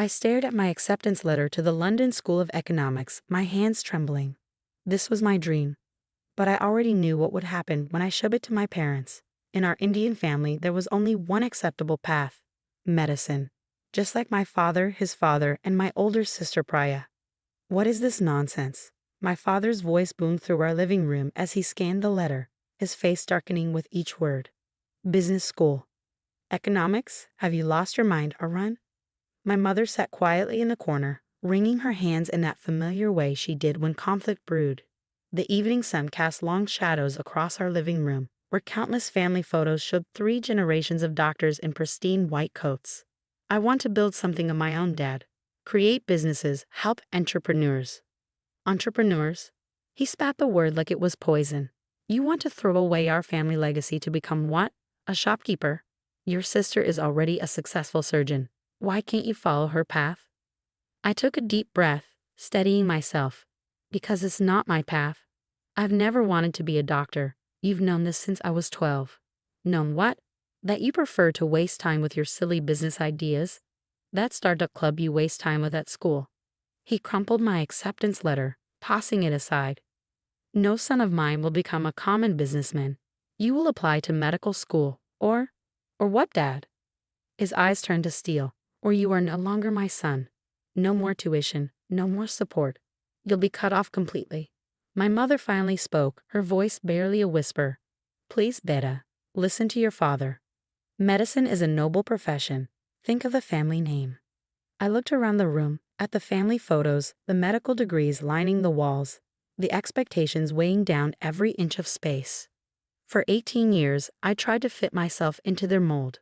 I stared at my acceptance letter to the London School of Economics, my hands trembling. This was my dream. But I already knew what would happen when I showed it to my parents. In our Indian family, there was only one acceptable path: medicine. Just like my father, his father, and my older sister Priya. What is this nonsense? My father's voice boomed through our living room as he scanned the letter, his face darkening with each word. Business school. Economics? Have you lost your mind, Arun? My mother sat quietly in the corner, wringing her hands in that familiar way she did when conflict brewed. The evening sun cast long shadows across our living room, where countless family photos showed 3 generations of doctors in pristine white coats. I want to build something of my own, Dad. Create businesses, help entrepreneurs. Entrepreneurs? He spat the word like it was poison. You want to throw away our family legacy to become what? A shopkeeper? Your sister is already a successful surgeon. Why can't you follow her path? I took a deep breath, steadying myself. Because it's not my path. I've never wanted to be a doctor. You've known this since I was 12. Known what? That you prefer to waste time with your silly business ideas. That startup club you waste time with at school. He crumpled my acceptance letter, tossing it aside. No son of mine will become a common businessman. You will apply to medical school, or what, Dad? His eyes turned to steel. Or you are no longer my son. No more tuition, no more support. You'll be cut off completely. My mother finally spoke, her voice barely a whisper. Please, Beta, listen to your father. Medicine is a noble profession. Think of the family name. I looked around the room, at the family photos, the medical degrees lining the walls, the expectations weighing down every inch of space. For 18 years, I tried to fit myself into their mold,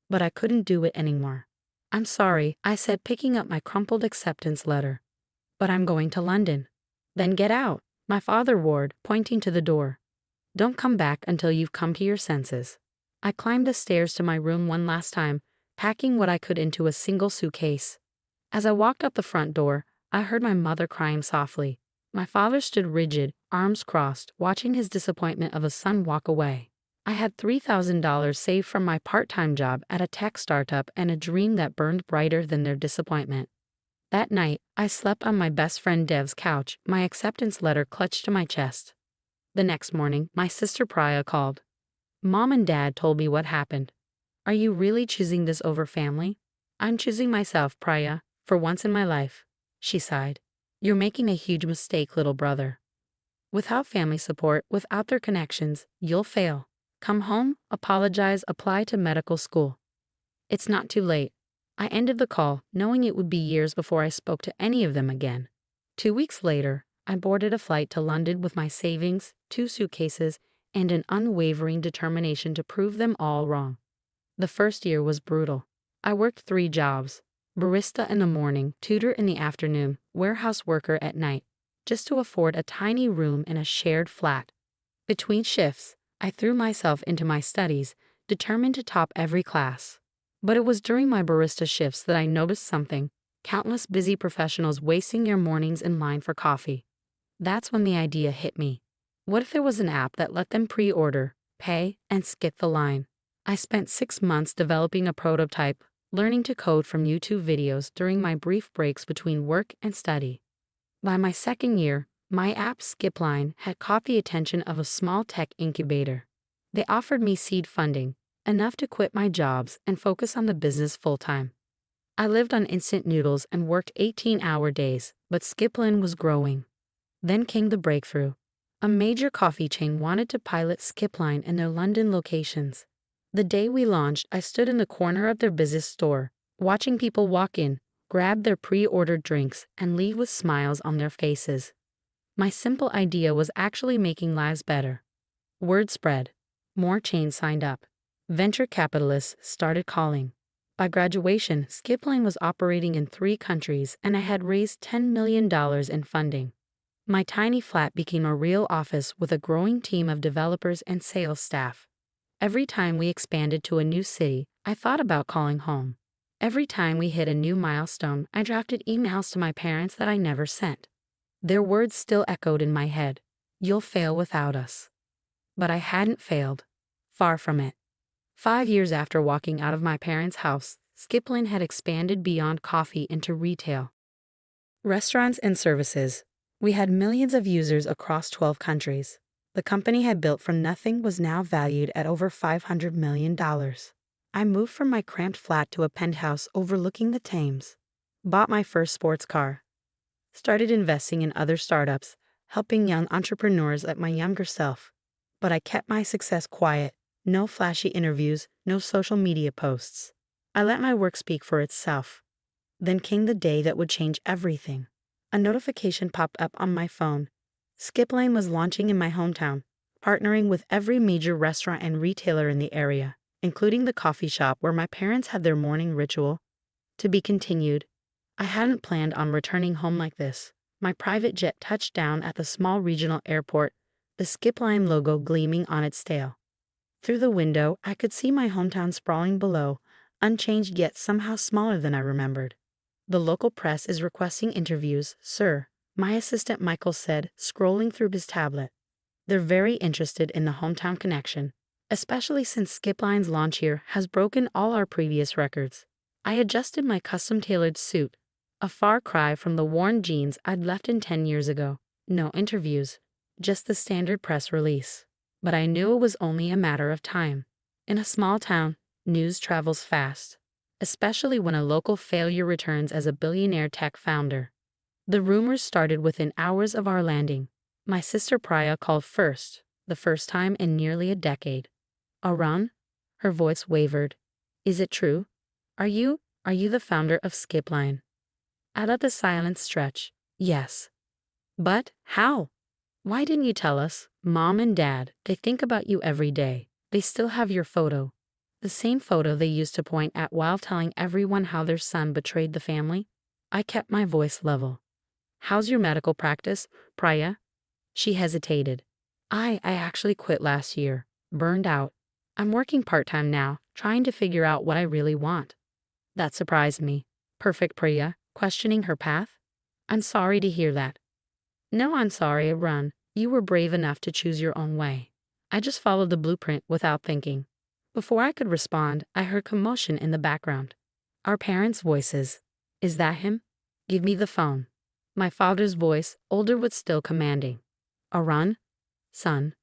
but I couldn't do it anymore. I'm sorry, I said, picking up my crumpled acceptance letter. But I'm going to London. Then get out, my father roared, pointing to the door. Don't come back until you've come to your senses. I climbed the stairs to my room one last time, packing what I could into a single suitcase. As I walked up the front door, I heard my mother crying softly. My father stood rigid, arms crossed, watching his disappointment of a son walk away. I had $3,000 saved from my part-time job at a tech startup and a dream that burned brighter than their disappointment. That night, I slept on my best friend Dev's couch, my acceptance letter clutched to my chest. The next morning, my sister Priya called. Mom and Dad told me what happened. Are you really choosing this over family? I'm choosing myself, Priya, for once in my life, she sighed. You're making a huge mistake, little brother. Without family support, without their connections, you'll fail. Come home, apologize, apply to medical school. It's not too late. I ended the call, knowing it would be years before I spoke to any of them again. 2 weeks later, I boarded a flight to London with my savings, 2 suitcases, and an unwavering determination to prove them all wrong. The first year was brutal. I worked 3 jobs: barista in the morning, tutor in the afternoon, warehouse worker at night, just to afford a tiny room in a shared flat. Between shifts, I threw myself into my studies, determined to top every class. But it was during my barista shifts that I noticed something: countless busy professionals wasting their mornings in line for coffee. That's when the idea hit me. What if there was an app that let them pre-order, pay, and skip the line? I spent 6 months developing a prototype, learning to code from YouTube videos during my brief breaks between work and study. By my second year, my app Skipline had caught the attention of a small tech incubator. They offered me seed funding, enough to quit my jobs and focus on the business full-time. I lived on instant noodles and worked 18-hour days, but Skipline was growing. Then came the breakthrough. A major coffee chain wanted to pilot Skipline in their London locations. The day we launched, I stood in the corner of their busiest store, watching people walk in, grab their pre-ordered drinks, and leave with smiles on their faces. My simple idea was actually making lives better. Word spread. More chains signed up. Venture capitalists started calling. By graduation, Skipline was operating in 3 countries, and I had raised $10 million in funding. My tiny flat became a real office with a growing team of developers and sales staff. Every time we expanded to a new city, I thought about calling home. Every time we hit a new milestone, I drafted emails to my parents that I never sent. Their words still echoed in my head. You'll fail without us. But I hadn't failed. Far from it. 5 years after walking out of my parents' house, Skipline had expanded beyond coffee into retail, restaurants, and services. We had millions of users across 12 countries. The company had built from nothing was now valued at over $500 million. I moved from my cramped flat to a penthouse overlooking the Thames, bought my first sports car, started investing in other startups, helping young entrepreneurs like my younger self. But I kept my success quiet. No flashy interviews, no social media posts. I let my work speak for itself. Then came the day that would change everything. A notification popped up on my phone. Skipline was launching in my hometown, partnering with every major restaurant and retailer in the area, including the coffee shop where my parents had their morning ritual. To be continued. I hadn't planned on returning home like this. My private jet touched down at the small regional airport, the Skipline logo gleaming on its tail. Through the window, I could see my hometown sprawling below, unchanged yet somehow smaller than I remembered. The local press is requesting interviews, sir, my assistant Michael said, scrolling through his tablet. They're very interested in the hometown connection, especially since Skipline's launch here has broken all our previous records. I adjusted my custom-tailored suit, a far cry from the worn jeans I'd left in 10 years ago. No interviews, just the standard press release. But I knew it was only a matter of time. In a small town, news travels fast, especially when a local failure returns as a billionaire tech founder. The rumors started within hours of our landing. My sister Priya called first, the first time in nearly a decade. Arun? Her voice wavered. Is it true? Are you the founder of Skipline? I let the silence stretch. Yes. But how? Why didn't you tell us? Mom and Dad, they think about you every day. They still have your photo. The same photo they used to point at while telling everyone how their son betrayed the family. I kept my voice level. How's your medical practice, Priya? She hesitated. I actually quit last year. Burned out. I'm working part-time now, trying to figure out what I really want. That surprised me. Perfect, Priya, questioning her path. I'm sorry to hear that. No, I'm sorry, Arun. You were brave enough to choose your own way. I just followed the blueprint without thinking. Before I could respond, I heard commotion in the background. Our parents' voices. Is that him? Give me the phone. My father's voice, older but still commanding. Arun? Son.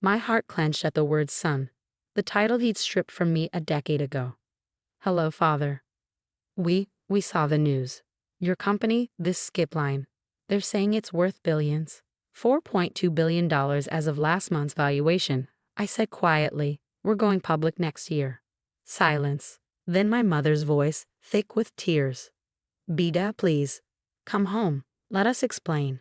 My heart clenched at the word son, the title he'd stripped from me a decade ago. Hello, Father. We saw the news. Your company, this Skipline. They're saying it's worth billions. $4.2 billion as of last month's valuation. I said quietly, we're going public next year. Silence. Then my mother's voice, thick with tears. Bida, please. Come home. Let us explain.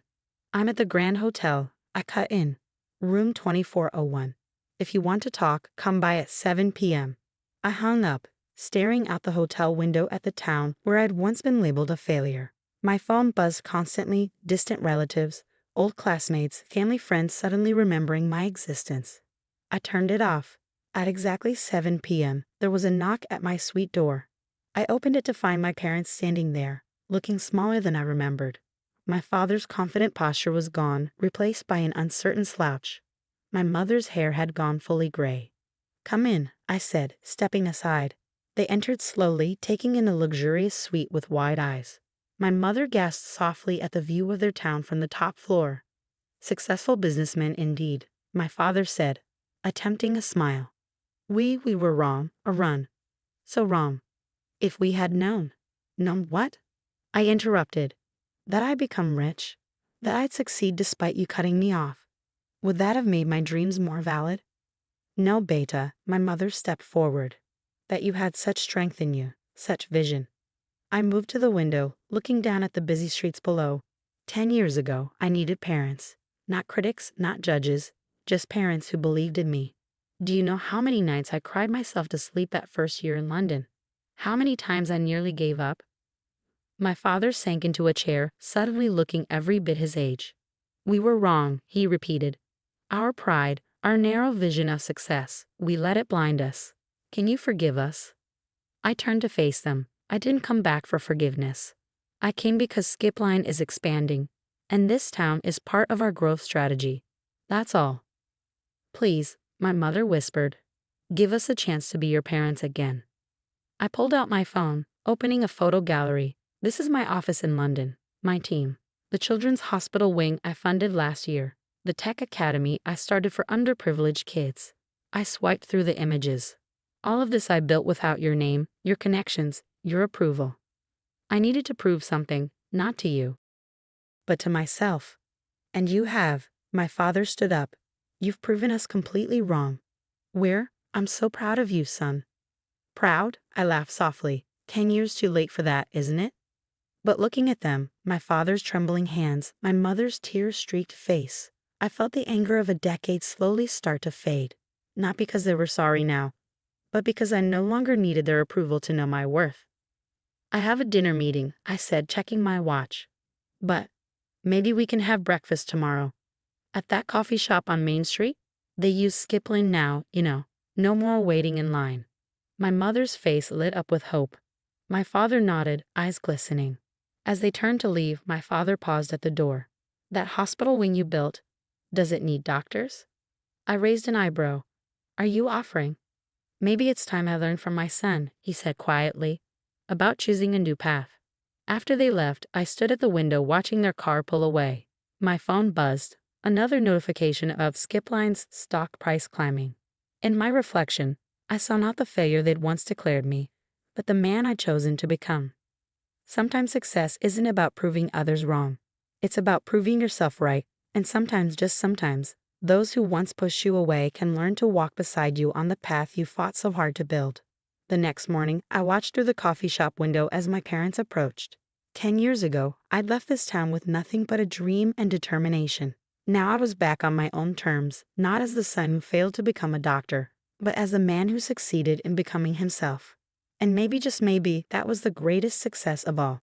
I'm at the Grand Hotel. I cut in. Room 2401. If you want to talk, come by at 7 p.m. I hung up, staring out the hotel window at the town where I'd once been labeled a failure. My phone buzzed constantly, distant relatives, old classmates, family friends suddenly remembering my existence. I turned it off. At exactly 7 p.m., there was a knock at my suite door. I opened it to find my parents standing there, looking smaller than I remembered. My father's confident posture was gone, replaced by an uncertain slouch. My mother's hair had gone fully gray. Come in, I said, stepping aside. They entered slowly, taking in a luxurious suite with wide eyes. My mother gasped softly at the view of their town from the top floor. Successful businessmen indeed, my father said, attempting a smile. We were wrong, Arun. So wrong. If we had known. Known what? I interrupted. That I'd become rich. That I'd succeed despite you cutting me off. Would that have made my dreams more valid? No, Beta, my mother stepped forward. That you had such strength in you, such vision. I moved to the window, looking down at the busy streets below. 10 years ago, I needed parents. Not critics, not judges, just parents who believed in me. Do you know how many nights I cried myself to sleep that first year in London? How many times I nearly gave up? My father sank into a chair, suddenly looking every bit his age. We were wrong, he repeated. Our pride, our narrow vision of success, we let it blind us. Can you forgive us? I turned to face them. I didn't come back for forgiveness. I came because Skipline is expanding, and this town is part of our growth strategy. That's all. Please, my mother whispered, give us a chance to be your parents again. I pulled out my phone, opening a photo gallery. This is my office in London, my team, the children's hospital wing I funded last year, the tech academy I started for underprivileged kids. I swiped through the images. All of this I built without your name, your connections, your approval. I needed to prove something, not to you, but to myself. And you have. My father stood up. You've proven us completely wrong. I'm so proud of you, son. Proud? I laughed softly. 10 years too late for that, isn't it? But looking at them, my father's trembling hands, my mother's tear-streaked face, I felt the anger of a decade slowly start to fade. Not because they were sorry now, but because I no longer needed their approval to know my worth. I have a dinner meeting, I said, checking my watch. But maybe we can have breakfast tomorrow. At that coffee shop on Main Street? They use Skipling now, no more waiting in line. My mother's face lit up with hope. My father nodded, eyes glistening. As they turned to leave, my father paused at the door. That hospital wing you built, does it need doctors? I raised an eyebrow. Are you offering? Maybe it's time I learned from my son, he said quietly, about choosing a new path. After they left, I stood at the window watching their car pull away. My phone buzzed, another notification of Skipline's stock price climbing. In my reflection, I saw not the failure they'd once declared me, but the man I'd chosen to become. Sometimes success isn't about proving others wrong. It's about proving yourself right, and sometimes, just sometimes, those who once pushed you away can learn to walk beside you on the path you fought so hard to build. The next morning, I watched through the coffee shop window as my parents approached. 10 years ago, I'd left this town with nothing but a dream and determination. Now I was back on my own terms, not as the son who failed to become a doctor, but as the man who succeeded in becoming himself. And maybe, just maybe, that was the greatest success of all.